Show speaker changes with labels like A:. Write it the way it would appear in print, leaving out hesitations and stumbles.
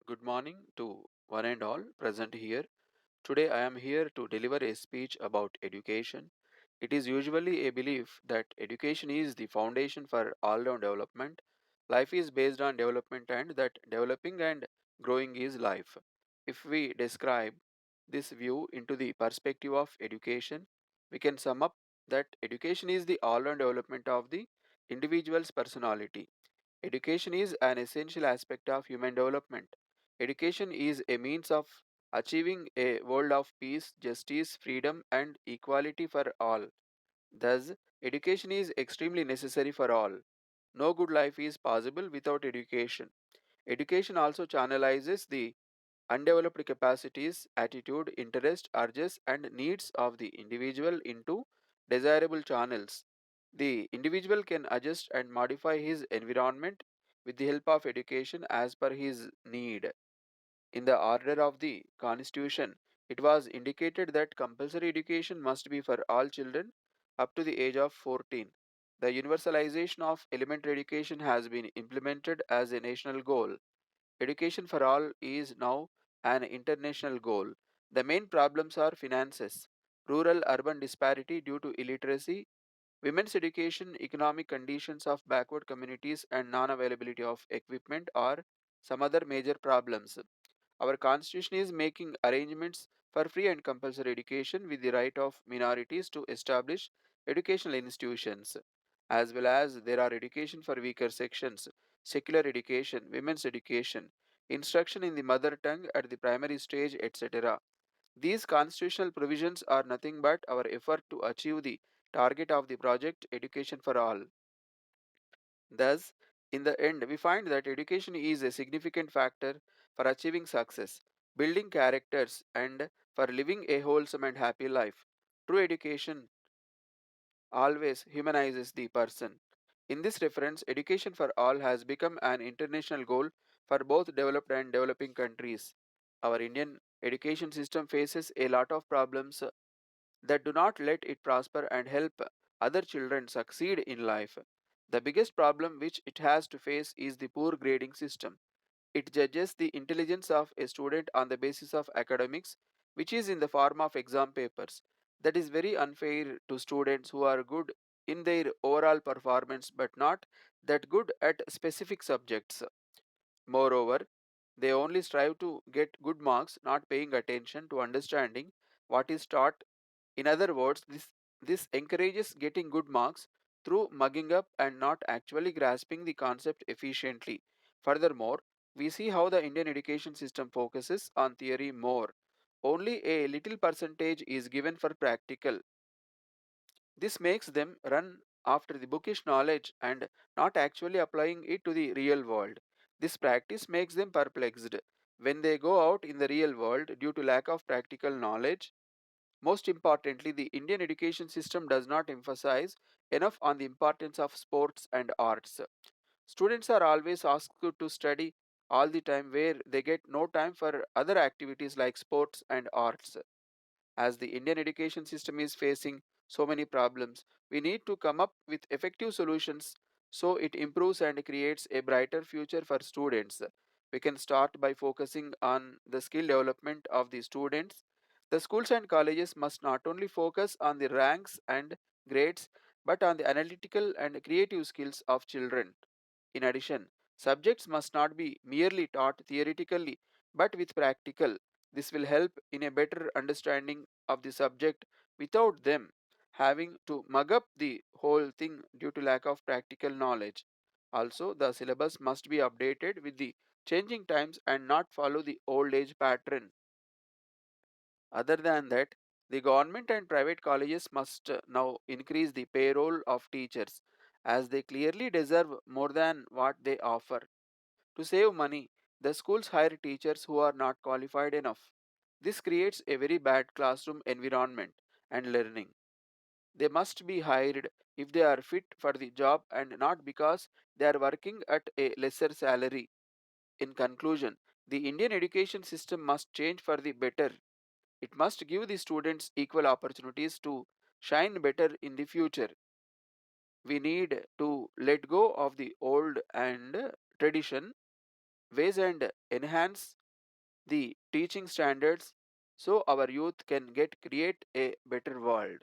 A: Good morning to one and all present here. Today I am here to deliver a speech about education. It is usually a belief that education is the foundation for all round development. Life is based on development and that developing and growing is life. If we describe this view into the perspective of education, we can sum up that education is the all round development of the individual's personality. Education is an essential aspect of human development. Education is a means of achieving a world of peace, justice, freedom, and equality for all. Thus, education is extremely necessary for all. No good life is possible without education. Education also channelizes the undeveloped capacities, attitude, interest, urges, and needs of the individual into desirable channels. The individual can adjust and modify his environment with the help of education as per his need. In the order of the Constitution, it was indicated that compulsory education must be for all children up to the age of 14. The universalization of elementary education has been implemented as a national goal. Education for all is now an international goal. The main problems are finances, rural urban disparity due to illiteracy, women's education, economic conditions of backward communities, and non availability of equipment are some other major problems. Our constitution is making arrangements for free and compulsory education with the right of minorities to establish educational institutions, as well as there are education for weaker sections, secular education, women's education, instruction in the mother tongue at the primary stage, etc. These constitutional provisions are nothing but our effort to achieve the target of the project education for all. Thus, in the end, we find that education is a significant factor for achieving success, building characters, and for living a wholesome and happy life. True education always humanizes the person. In this reference, education for all has become an international goal for both developed and developing countries. Our Indian education system faces a lot of problems that do not let it prosper and help other children succeed in life. The biggest problem which it has to face is the poor grading system. It judges the intelligence of a student on the basis of academics, which is in the form of exam papers. That is very unfair to students who are good in their overall performance but not that good at specific subjects. Moreover, they only strive to get good marks, not paying attention to understanding what is taught. In other words, this encourages getting good marks through mugging up and not actually grasping the concept efficiently. Furthermore, we see how the Indian education system focuses on theory more. Only a little percentage is given for practical. This makes them run after the bookish knowledge and not actually applying it to the real world. This practice makes them perplexed. When they go out in the real world due to lack of practical knowledge, most importantly, the Indian education system does not emphasize enough on the importance of sports and arts. Students are always asked to study all the time where they get no time for other activities like sports and arts. As the Indian education system is facing so many problems, we need to come up with effective solutions so it improves and creates a brighter future for students. We can start by focusing on the skill development of the students. The schools and colleges must not only focus on the ranks and grades but on the analytical and creative skills of children. In addition, subjects must not be merely taught theoretically but with practical. This will help in a better understanding of the subject without them having to mug up the whole thing due to lack of practical knowledge. Also, the syllabus must be updated with the changing times and not follow the old age pattern. Other than that, the government and private colleges must now increase the payroll of teachers as they clearly deserve more than what they offer. To save money, the schools hire teachers who are not qualified enough. This creates a very bad classroom environment and learning. They must be hired if they are fit for the job and not because they are working at a lesser salary. In conclusion, the Indian education system must change for the better. It must give the students equal opportunities to shine better in the future. We need to let go of the old and tradition ways and enhance the teaching standards so our youth can get create a better world.